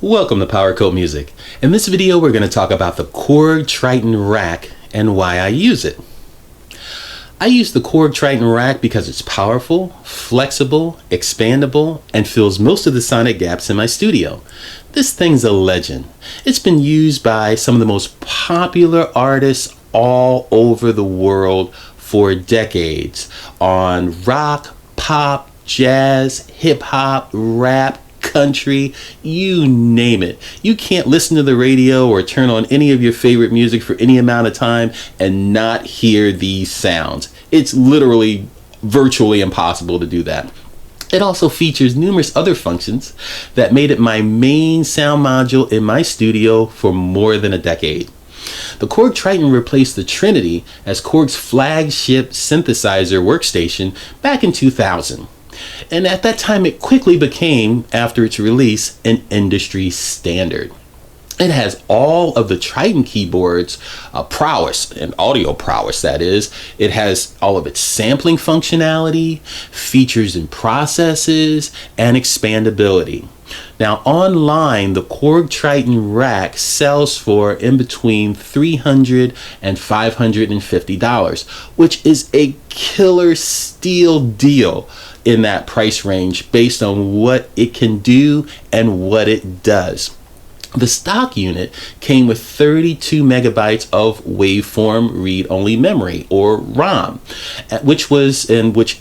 Welcome to Powercoat Music. In this video we're going to talk about the Korg Triton rack and why I use it. I use the Korg Triton rack because it's powerful, flexible, expandable, and fills most of the sonic gaps in my studio. This thing's a legend. It's been used by some of the most popular artists all over the world for decades on rock, pop, jazz, hip hop, rap, country, you name it. You can't listen to the radio or turn on any of your favorite music for any amount of time and not hear these sounds. It's literally virtually impossible to do that. It also features numerous other functions that made it my main sound module in my studio for more than a decade. The Korg Triton replaced the Trinity as Korg's flagship synthesizer workstation back in 2000. And at that time, it quickly became, after its release, an industry standard. It has all of the Triton keyboards prowess, and audio prowess that is. It has all of its sampling functionality, features and processes, and expandability. Now online, the Korg Triton rack sells for in between $300 and $550, which is a killer steal deal in that price range based on what it can do and what it does. The stock unit came with 32 megabytes of waveform read-only memory, or ROM, which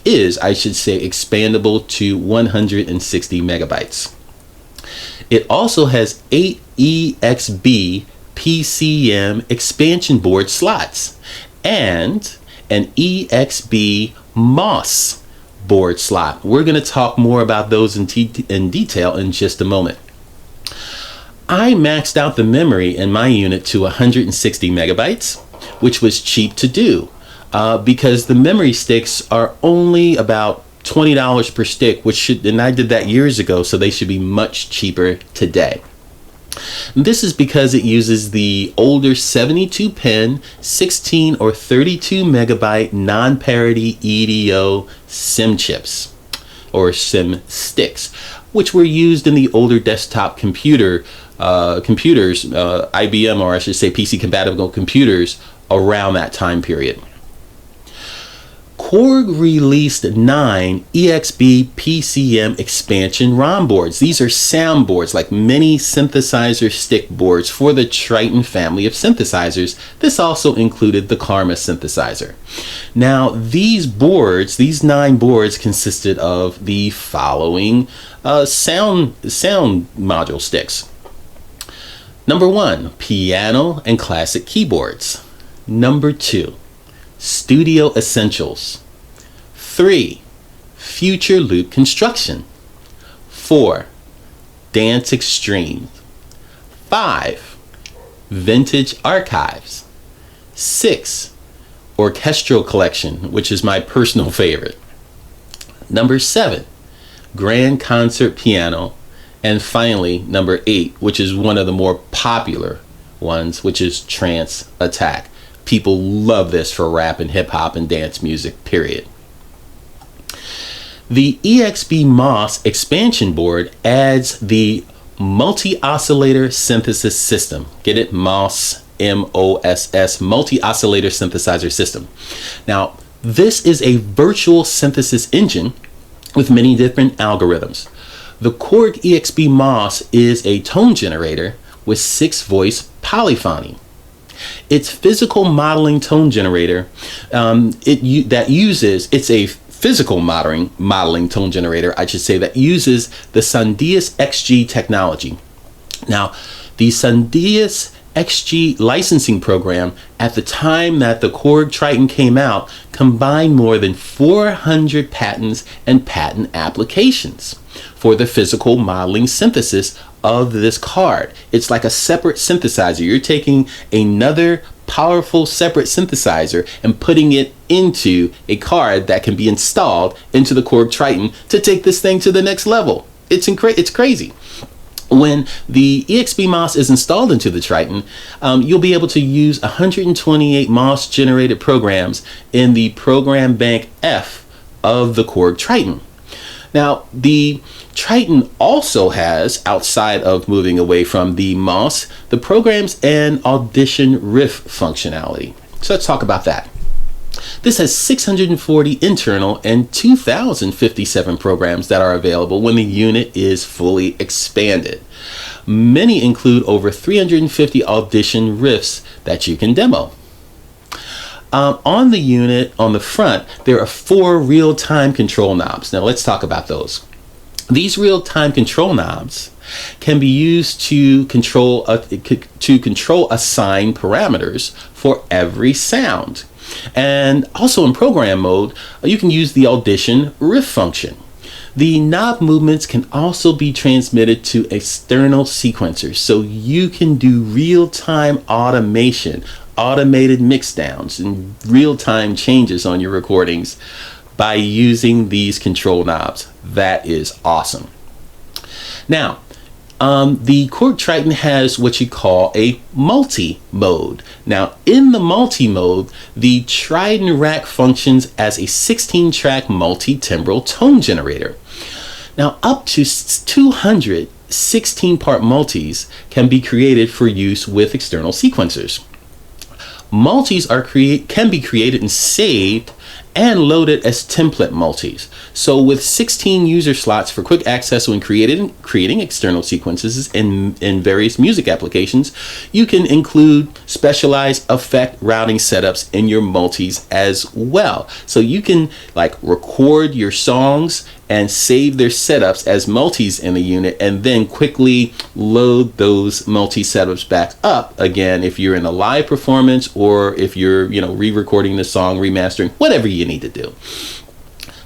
is, I should say, expandable to 160 megabytes. It also has 8 EXB PCM Expansion Board slots and an EXB-MOSS board slot. We're going to talk more about those in detail in just a moment. I maxed out the memory in my unit to 160 megabytes, which was cheap to do because the memory sticks are only about $20 per stick, and I did that years ago, so they should be much cheaper today. This is because it uses the older 72 pin, 16 or 32 megabyte non-parity EDO SIM chips or SIM sticks, which were used in the older desktop computers, IBM, or I should say PC compatible computers around that time period. Korg released 9 EXB PCM Expansion ROM boards. These are sound boards, like mini synthesizer stick boards for the Triton family of synthesizers. This also included the Karma synthesizer. Now, these 9 boards consisted of the following sound module sticks. Number 1, piano and classic keyboards. Number 2, Studio Essentials. 3, Future Loop Construction. 4, Dance Extreme. 5, Vintage Archives. 6, Orchestral Collection, which is my personal favorite. Number 7, Grand Concert Piano. And finally, number 8, which is one of the more popular ones, which is Trance Attack. People love this for rap and hip hop and dance music, period. The EXB-MOSS expansion board adds the multi-oscillator synthesis system. Get it? MOSS, M-O-S-S, multi-oscillator synthesizer system. Now, this is a virtual synthesis engine with many different algorithms. The Korg EXB-MOSS is a tone generator with 6-voice polyphony. Its physical modeling tone generator, it's a physical modeling tone generator, I should say, that uses the Sundeus XG technology. Now, the Sundeus XG licensing program at the time that the Korg Triton came out combined more than 400 patents and patent applications for the physical modeling synthesis of this card. It's like a separate synthesizer. You're taking another powerful separate synthesizer and putting it into a card that can be installed into the Korg Triton to take this thing to the next level. It's crazy. When the EXB-MOSS is installed into the Triton, you'll be able to use 128 MOSS generated programs in the program bank F of the Korg Triton. Now, the Triton also has, outside of moving away from the MOSS, the programs and audition riff functionality. So let's talk about that. This has 640 internal and 2,057 programs that are available when the unit is fully expanded. Many include over 350 audition riffs that you can demo. On the unit, on the front, there are 4 real-time control knobs. Now let's talk about those. These real-time control knobs can be used to control assigned parameters for every sound. And also in program mode, you can use the audition riff function. The knob movements can also be transmitted to external sequencers, so you can do real-time automation, automated mixdowns, and real-time changes on your recordings by using these control knobs. That is awesome. Now, the Korg Triton has what you call a multi-mode. Now, in the multi-mode, the Triton rack functions as a 16-track multi-timbral tone generator. Now, up to 200 16-part multis can be created for use with external sequencers. Multis can be created and saved and loaded as template multis. So with 16 user slots for quick access when creating external sequences in various music applications, you can include specialized effect routing setups in your multis as well. So you can record your songs and save their setups as multis in the unit, and then quickly load those multi setups back up again if you're in a live performance, or if you're re-recording the song, remastering, whatever you need to do.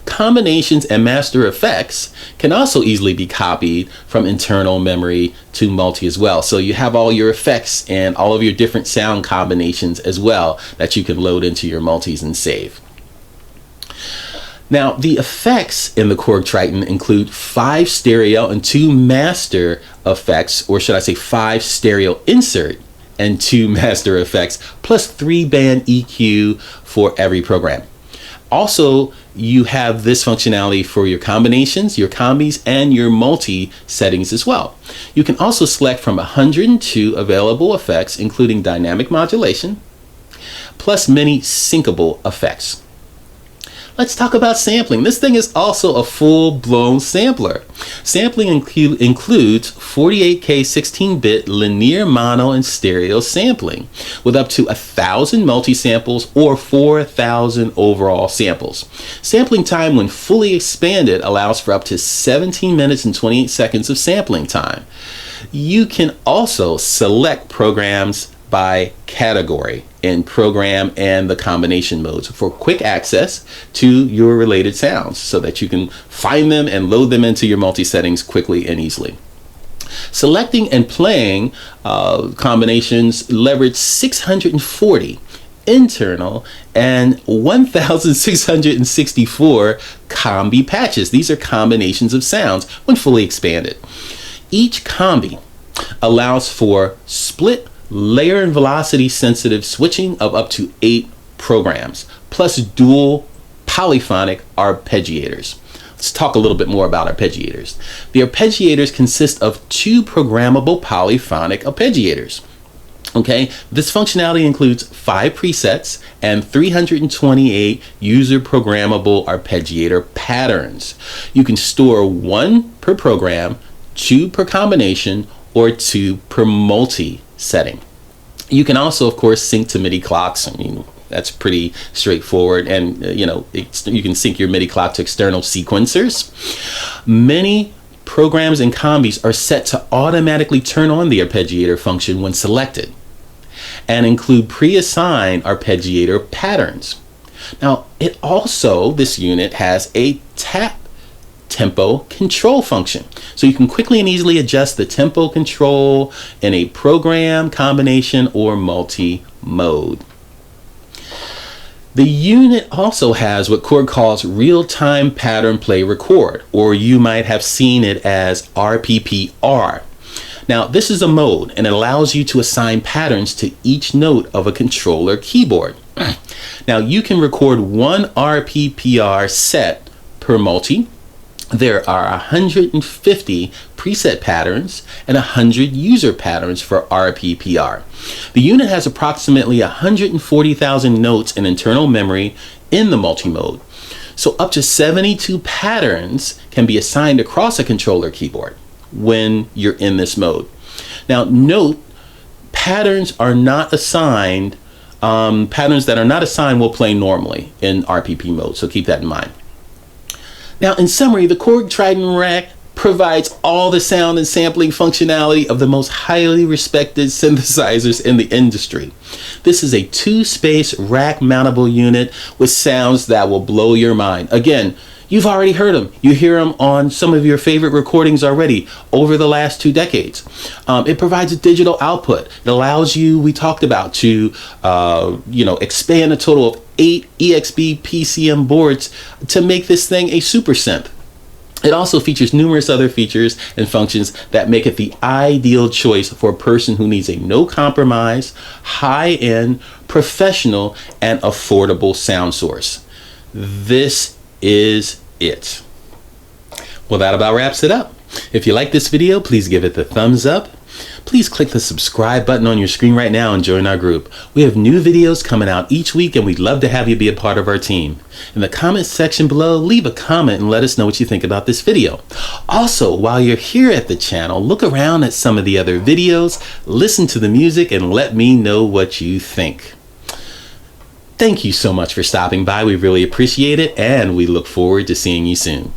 Combinations and master effects can also easily be copied from internal memory to multi as well. So you have all your effects and all of your different sound combinations as well that you can load into your multis and save. Now, the effects in the Korg Triton include 5 stereo and 2 master effects, or should I say 5 stereo insert and 2 master effects, plus 3-band EQ for every program. Also, you have this functionality for your combinations, your combis, and your multi settings as well. You can also select from 102 available effects, including dynamic modulation, plus many syncable effects. Let's talk about sampling. This thing is also a full-blown sampler. Sampling includes 48K 16-bit linear, mono, and stereo sampling with up to 1,000 multi-samples or 4,000 overall samples. Sampling time when fully expanded allows for up to 17 minutes and 28 seconds of sampling time. You can also select programs by category in program and the combination modes for quick access to your related sounds, so that you can find them and load them into your multi settings quickly and easily. Selecting and playing combinations leverage 640 internal and 1,664 combi patches. These are combinations of sounds when fully expanded. Each combi allows for split layer and velocity sensitive switching of up to 8 programs, plus dual polyphonic arpeggiators. Let's talk a little bit more about arpeggiators. The arpeggiators consist of 2 programmable polyphonic arpeggiators. Okay, this functionality includes 5 presets and 328 user programmable arpeggiator patterns. You can store 1 per program, 2 per combination, or 2 per multi setting. You can also, of course, sync to MIDI clocks. I mean, that's pretty straightforward, and you can sync your MIDI clock to external sequencers. Many programs and combis are set to automatically turn on the arpeggiator function when selected, and include pre-assigned arpeggiator patterns. Now, this unit has a tap tempo control function, so you can quickly and easily adjust the tempo control in a program, combination, or multi mode. The unit also has what Korg calls real-time pattern play record, or you might have seen it as RPPR. Now, this is a mode, and it allows you to assign patterns to each note of a controller keyboard. Now, you can record 1 RPPR set per multi, There are 150 preset patterns and 100 user patterns for RPPR. The unit has approximately 140,000 notes in internal memory in the multi-mode. So up to 72 patterns can be assigned across a controller keyboard when you're in this mode. Now note, patterns are not assigned, patterns that are not assigned will play normally in RPP mode, so keep that in mind. Now, in summary, the Korg Triton rack provides all the sound and sampling functionality of the most highly respected synthesizers in the industry. This is a 2-space rack mountable unit with sounds that will blow your mind. Again, you've already heard them. You hear them on some of your favorite recordings already over the last 2 decades. It provides a digital output. It allows you, we talked about, to expand a total of 8 EXB PCM boards to make this thing a super synth. It also features numerous other features and functions that make it the ideal choice for a person who needs a no compromise, high-end, professional, and affordable sound source. This is it. Well, that about wraps it up. If you like this video, please give it the thumbs up. Please click the subscribe button on your screen right now and join our group. We have new videos coming out each week, and we'd love to have you be a part of our team. In the comments section below, leave a comment and let us know what you think about this video. Also, while you're here at the channel, look around at some of the other videos, listen to the music, and let me know what you think. Thank you so much for stopping by. We really appreciate it, and we look forward to seeing you soon.